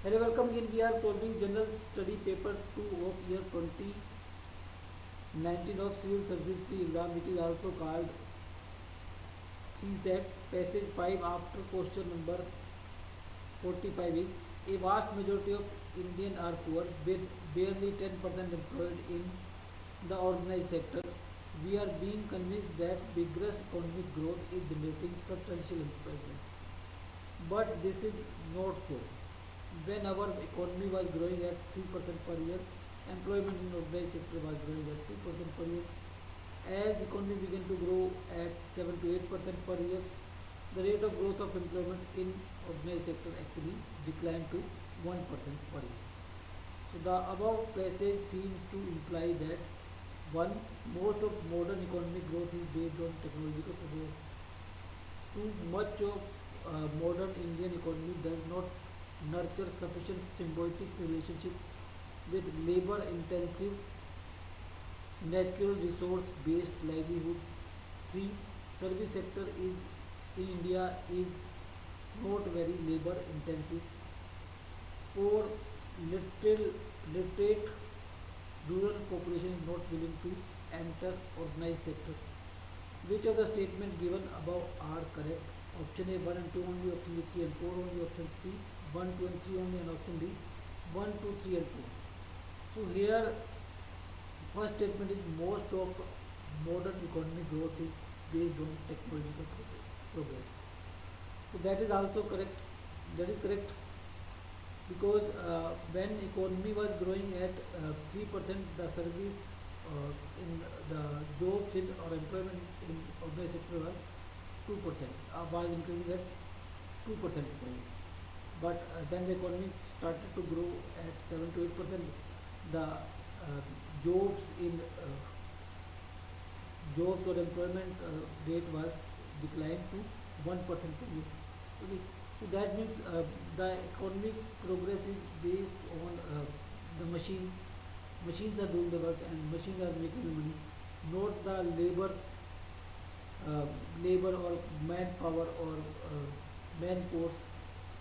Hello, welcome again. We are solving general study paper 2 of year 2019 of civil service exam, which is also called CSET. Passage 5 after question number 45 is a vast majority of Indian are poor with barely 10% employed in the organized sector. We are being convinced that vigorous economic growth is generating substantial employment. But this is not so. When our economy was growing at 3% per year, employment in organized sector was growing at 2% per year. As the economy began to grow at 7 to 8% per year, the rate of growth of employment in organized sector actually declined to 1% per year. So the above passage seems to imply that one, most of modern economic growth is based on technological progress. Two, much of modern Indian economy does not nurture sufficient symbiotic relationship with labor-intensive, natural resource-based livelihood. Three, service sector is in India is not very labor-intensive. Four, literate rural population is not willing to enter organized sector. Which of the statement given above are correct? Option A 1 and 2 only, option B 3 and 4 only, option C 1, 2 and 3 only, and option D 1, 2, 3 and 4. So here first statement is most of modern economic growth is based on technological progress. So that is also correct. That is correct because when economy was growing at 3%, the service in the jobs in or employment in organized sector was 2%, was increasing at 2% per year. But then the economy started to grow at 7 to 8%. The jobs in jobs or employment rate was declined to 1% per year. Okay. So that means the economic progress is based on the machine. Machines are doing the work and machines are making the money, not the labor or manpower or man force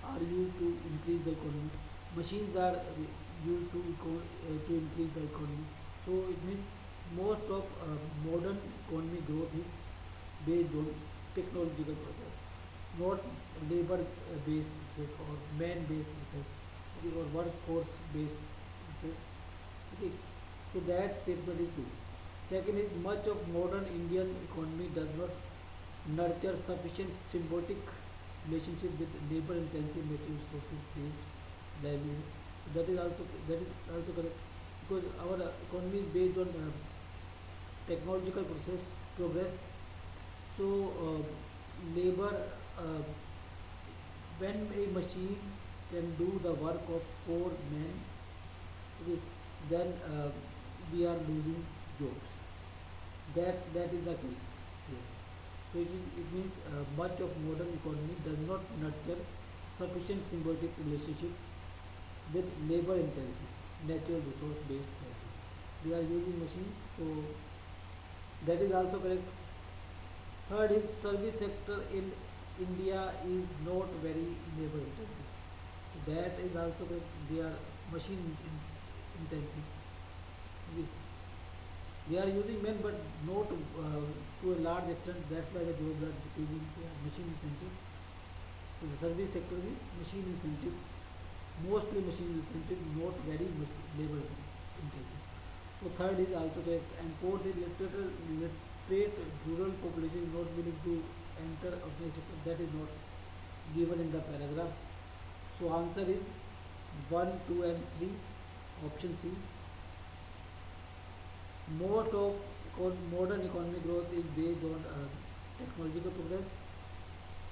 are used to increase the economy. Machines are used to increase the economy. So it means most of modern economy growth is based on technological progress, not labor based research or man based research, okay, or workforce based research. Okay. So that statement is true. Second is much of modern Indian economy does not nurture sufficient symbiotic relationship with labor intensive natural resources based livelihood. That is also correct because our economy is based on technological progress. So labor uh, when a machine can do the work of 4 men, okay, then we are losing jobs. That is the case here. So it means much of modern economy does not nurture sufficient symbiotic relationship with labor intensive, natural resource based livelihood. We are using machine, so that is also correct. Third is service sector in India is not very labor intensive. So that is also correct. They are machine intensive. We, they are using men, but not to a large extent. That's why the jobs are decreasing. They are machine intensive. So the service sector is machine intensive, mostly machine intensive, not very labor intensive. So third is also correct. And fourth is literate rural population is not willing to enter organized sector. That is not given in the paragraph. So answer is 1, 2 and 3. Option C. Most of modern economic growth is based on technological progress.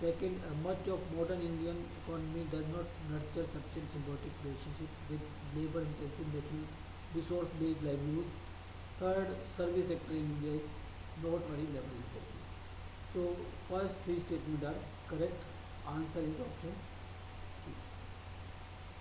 Second, much of modern Indian economy does not nurture sufficient symbiotic relationship with labor-intensive natural resource-based livelihood. Third, service sector in India is not very labor-intensive. So, first three statements are correct. Answer is option